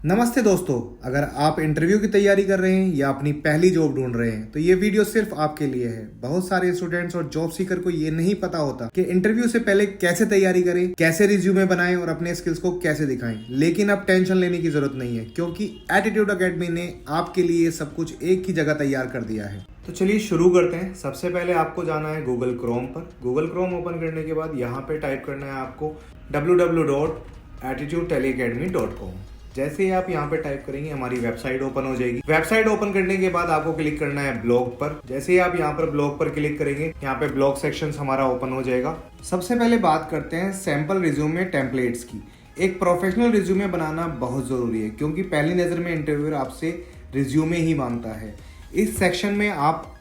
नमस्ते दोस्तों, अगर आप इंटरव्यू की तैयारी कर रहे हैं या अपनी पहली जॉब ढूंढ रहे हैं तो ये वीडियो सिर्फ आपके लिए है। बहुत सारे स्टूडेंट्स और जॉब सीकर को ये नहीं पता होता कि इंटरव्यू से पहले कैसे तैयारी करें, कैसे रिज्यूमे बनाएं और अपने स्किल्स को कैसे दिखाएं। लेकिन अब टेंशन लेने की जरूरत नहीं है क्योंकि एटीट्यूड एकेडमी ने आपके लिए ये सब कुछ एक ही जगह तैयार कर दिया है। तो चलिए शुरू करते हैं। सबसे पहले आपको जाना है गूगल क्रोम पर। गूगल क्रोम ओपन करने के बाद यहाँ पे टाइप करना है आपको www.attitudeteleacademy.com। जैसे ही आप यहाँ पे टाइप करेंगे हमारी वेबसाइट ओपन हो जाएगी। वेबसाइट ओपन करने के बाद आपको क्लिक करना है ब्लॉग पर। जैसे ही आप यहाँ पर ब्लॉग पर क्लिक करेंगे यहाँ पे ब्लॉग सेक्शन हमारा ओपन हो जाएगा। सबसे पहले बात करते हैं सैंपल रिज्यूमे टेम्पलेट्स की। एक प्रोफेशनल रिज्यूमे बनाना बहुत जरूरी है क्योंकि पहली नज़र में इंटरव्यूअर आपसे रिज्यूमे ही मांगता है। इस सेक्शन में आप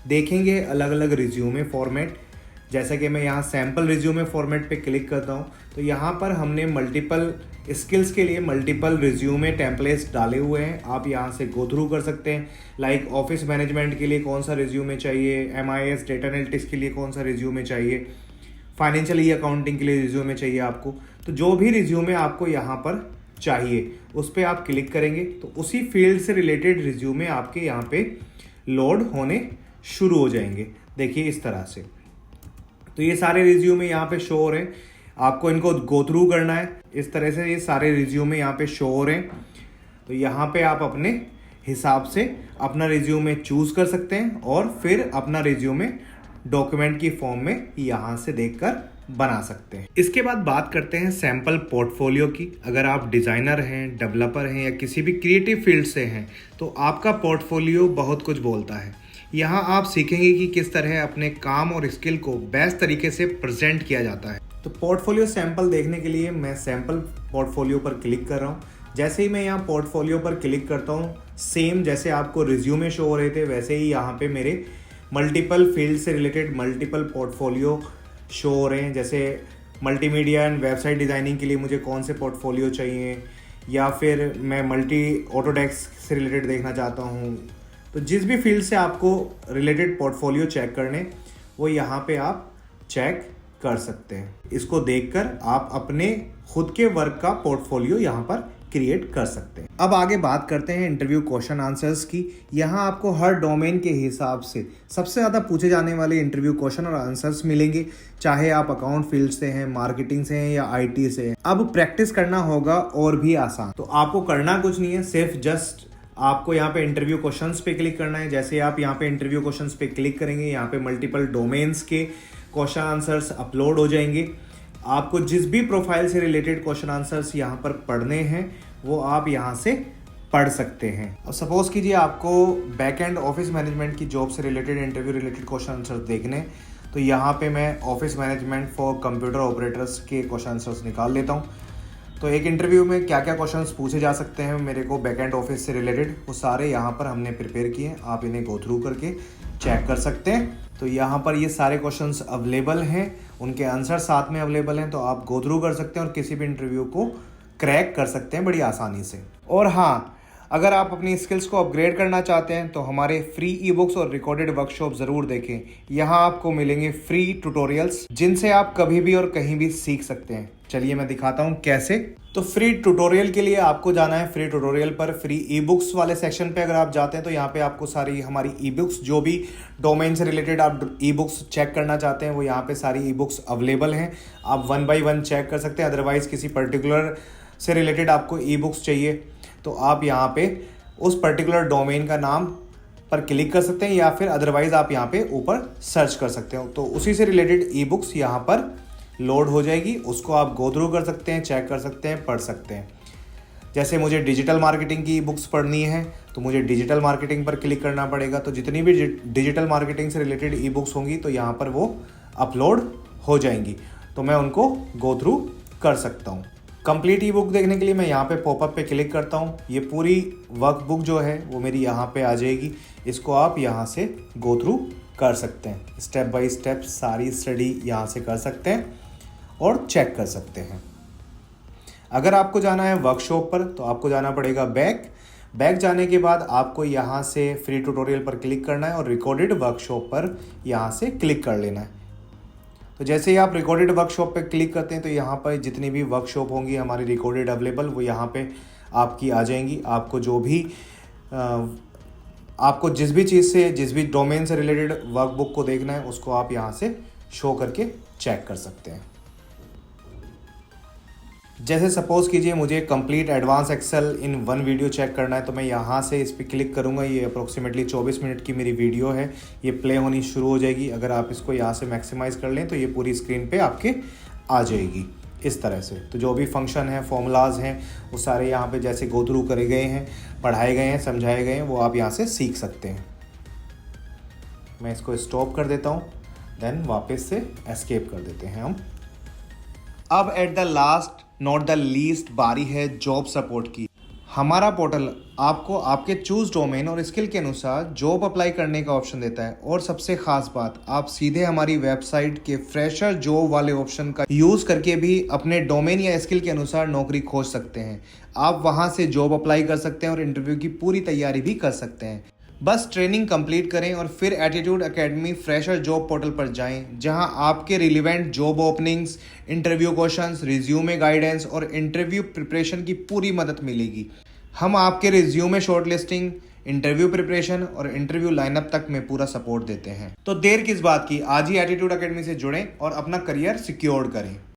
देखेंगे अलग अलग रिज्यूमे फॉर्मेट। जैसा कि मैं यहाँ सैम्पल रिज्यूमे फॉर्मेट पे क्लिक करता हूँ तो यहाँ पर हमने मल्टीपल स्किल्स के लिए मल्टीपल रिज्यूमे टेम्पलेट्स डाले हुए हैं। आप यहाँ से गो थ्रू कर सकते हैं। लाइक ऑफिस मैनेजमेंट के लिए कौन सा रिज्यूमे चाहिए, MIS डेटा एनालिटिक्स के लिए कौन सा रिज्यूमे चाहिए, फाइनेंशियल अकाउंटिंग के लिए रिज्यूमे चाहिए आपको। तो जो भी रिज्यूमे आपको यहाँ पर चाहिए उस पर आप क्लिक करेंगे तो उसी फील्ड से रिलेटेड रिज्यूमे आपके यहाँ पे लोड होने शुरू हो जाएंगे। देखिए इस तरह से। तो ये सारे रिज्यूमे यहाँ पे शो हो रहे हैं, आपको इनको गो थ्रू करना है। इस तरह से ये सारे रिज्यूमे यहाँ पे शो हो रहे हैं। तो यहाँ पे आप अपने हिसाब से अपना रिज्यूमे चूज कर सकते हैं और फिर अपना रिज्यूमे डॉक्यूमेंट की फॉर्म में यहाँ से देखकर बना सकते हैं। इसके बाद बात करते हैं सैंपल पोर्टफोलियो की। अगर आप डिजाइनर हैं, डेवलपर हैं या किसी भी क्रिएटिव फील्ड से हैं तो आपका पोर्टफोलियो बहुत कुछ बोलता है। यहाँ आप सीखेंगे कि किस तरह अपने काम और स्किल को बेस्ट तरीके से प्रेजेंट किया जाता है। तो पोर्टफोलियो सैंपल देखने के लिए मैं सैंपल पोर्टफोलियो पर क्लिक कर रहा हूँ। जैसे ही मैं यहाँ पोर्टफोलियो पर क्लिक करता हूँ, सेम जैसे आपको रिज्यूमे शो हो रहे थे वैसे ही यहाँ पे मेरे मल्टीपल फील्ड से रिलेटेड मल्टीपल पोर्टफोलियो शो हो रहे हैं। जैसे मल्टीमीडिया एंड वेबसाइट डिज़ाइनिंग के लिए मुझे कौन से पोर्टफोलियो चाहिए, या फिर मैं ऑटोडेस्क से रिलेटेड देखना चाहता हूँ। तो जिस भी फील्ड से आपको रिलेटेड पोर्टफोलियो चेक करने वो यहाँ पे आप चेक कर सकते हैं। इसको देखकर आप अपने खुद के वर्क का पोर्टफोलियो यहाँ पर क्रिएट कर सकते हैं। अब आगे बात करते हैं इंटरव्यू क्वेश्चन आंसर्स की। यहाँ आपको हर डोमेन के हिसाब से सबसे ज़्यादा पूछे जाने वाले इंटरव्यू क्वेश्चन और आंसर्स मिलेंगे, चाहे आप अकाउंट फील्ड से हैं, मार्केटिंग से हैं या IT से हैं। अब प्रैक्टिस करना होगा और भी आसान। तो आपको करना कुछ नहीं है, सिर्फ जस्ट आपको यहाँ पे इंटरव्यू क्वेश्चंस पे क्लिक करना है। जैसे आप यहाँ पे इंटरव्यू क्वेश्चंस पे क्लिक करेंगे यहाँ पे मल्टीपल डोमेन्स के क्वेश्चन आंसर्स अपलोड हो जाएंगे। आपको जिस भी प्रोफाइल से रिलेटेड क्वेश्चन आंसर्स यहाँ पर पढ़ने हैं वो आप यहाँ से पढ़ सकते हैं। अब सपोज कीजिए आपको बैक एंड ऑफिस मैनेजमेंट की जॉब से related interview related question answers देखने, तो यहाँ पे मैं office management for computer operators के क्वेश्चन आंसर्स निकाल लेता हूँ। तो एक इंटरव्यू में क्या क्या क्वेश्चंस पूछे जा सकते हैं मेरे को बैक एंड ऑफिस से रिलेटेड, वो सारे यहाँ पर हमने प्रिपेयर किए हैं। आप इन्हें गो थ्रू करके चेक कर सकते हैं। तो यहाँ पर ये सारे क्वेश्चंस अवेलेबल हैं, उनके आंसर साथ में अवेलेबल हैं, तो आप गो थ्रू कर सकते हैं और किसी भी इंटरव्यू को क्रैक कर सकते हैं बड़ी आसानी से। और हाँ, अगर आप अपनी स्किल्स को अपग्रेड करना चाहते हैं तो हमारे फ्री ई-बुक्स और रिकॉर्डेड वर्कशॉप ज़रूर देखें। यहाँ आपको मिलेंगे फ्री ट्यूटोरियल्स जिनसे आप कभी भी और कहीं भी सीख सकते हैं। चलिए मैं दिखाता हूँ कैसे। तो फ्री ट्यूटोरियल के लिए आपको जाना है फ्री ट्यूटोरियल पर। फ्री ई-बुक्स वाले सेक्शन पे अगर आप जाते हैं तो यहाँ पे आपको सारी हमारी ई-बुक्स, जो भी डोमेन से रिलेटेड आप ई-बुक्स चेक करना चाहते हैं वो यहाँ पे सारी ई-बुक्स अवेलेबल हैं। आप 1 by 1 चेक कर सकते हैं। अदरवाइज़ किसी पर्टिकुलर से रिलेटेड आपको ई-बुक्स चाहिए तो आप यहाँ पे उस पर्टिकुलर डोमेन का नाम पर क्लिक कर सकते हैं, या फिर अदरवाइज आप यहाँ पे ऊपर सर्च कर सकते हो तो उसी से रिलेटेड ई-बुक्स यहाँ पर लोड हो जाएगी। उसको आप गो थ्रू कर सकते हैं, चेक कर सकते हैं, पढ़ सकते हैं। जैसे मुझे डिजिटल मार्केटिंग की बुक्स पढ़नी है तो मुझे डिजिटल मार्केटिंग पर क्लिक करना पड़ेगा। तो जितनी भी डिजिटल मार्केटिंग से रिलेटेड ई-बुक्स होंगी तो यहाँ पर वो अपलोड हो जाएंगी, तो मैं उनको गो थ्रू कर सकता हूँ। कंप्लीट ई बुक देखने के लिए मैं यहाँ पे पॉपअप पे क्लिक करता हूँ। ये पूरी वर्कबुक जो है वो मेरी यहाँ पे आ जाएगी। इसको आप यहाँ से गो थ्रू कर सकते हैं, स्टेप बाय स्टेप सारी स्टडी यहाँ से कर सकते हैं और चेक कर सकते हैं। अगर आपको जाना है वर्कशॉप पर तो आपको जाना पड़ेगा बैक जाने के बाद आपको यहाँ से फ्री ट्यूटोरियल पर क्लिक करना है और रिकॉर्डेड वर्कशॉप पर यहाँ से क्लिक कर लेना है। तो जैसे ही आप रिकॉर्डेड वर्कशॉप पे क्लिक करते हैं तो यहाँ पर जितनी भी वर्कशॉप होंगी हमारी रिकॉर्डेड अवेलेबल वो यहाँ पे आपकी आ जाएंगी। आपको जो भी आपको जिस भी चीज़ से, जिस भी डोमेन से रिलेटेड वर्कबुक को देखना है, उसको आप यहाँ से शो करके चेक कर सकते हैं। जैसे सपोज कीजिए मुझे complete advance Excel in one video check करना है, तो मैं यहाँ से इस पर क्लिक करूँगा। ये अप्रोक्सीमेटली 24 मिनट की मेरी वीडियो है, ये प्ले होनी शुरू हो जाएगी। अगर आप इसको यहाँ से मैक्सिमाइज कर लें तो ये पूरी स्क्रीन पे आपके आ जाएगी इस तरह से। तो जो भी फंक्शन है, फॉर्मूलाज हैं, वो सारे यहाँ पे जैसे गो थ्रू करे गए हैं, पढ़ाए गए हैं, समझाए गए हैं, वो आप यहाँ से सीख सकते हैं। मैं इसको स्टॉप कर देता हूँ, देन वापस से एस्केप कर देते हैं हम। अब at the last not the least बारी है जॉब सपोर्ट की। हमारा पोर्टल आपको आपके चूज डोमेन और स्किल के अनुसार जॉब अप्लाई करने का ऑप्शन देता है। और सबसे खास बात, आप सीधे हमारी वेबसाइट के फ्रेशर जॉब वाले ऑप्शन का यूज करके भी अपने डोमेन या स्किल के अनुसार नौकरी खोज सकते हैं। आप वहां से जॉब अप्लाई कर सकते हैं और इंटरव्यू की पूरी तैयारी भी कर सकते हैं। बस ट्रेनिंग कंप्लीट करें और फिर attitude academy fresher job portal पर जाएं, जहां आपके relevant job openings, interview questions, resume guidance और इंटरव्यू प्रिपरेशन की पूरी मदद मिलेगी। हम आपके रिज्यूमे शॉर्टलिस्टिंग, इंटरव्यू प्रिपरेशन और इंटरव्यू लाइनअप तक में पूरा सपोर्ट देते हैं। तो देर किस बात की, आज ही एटीट्यूड एकेडमी से जुड़ें और अपना करियर सिक्योर करें।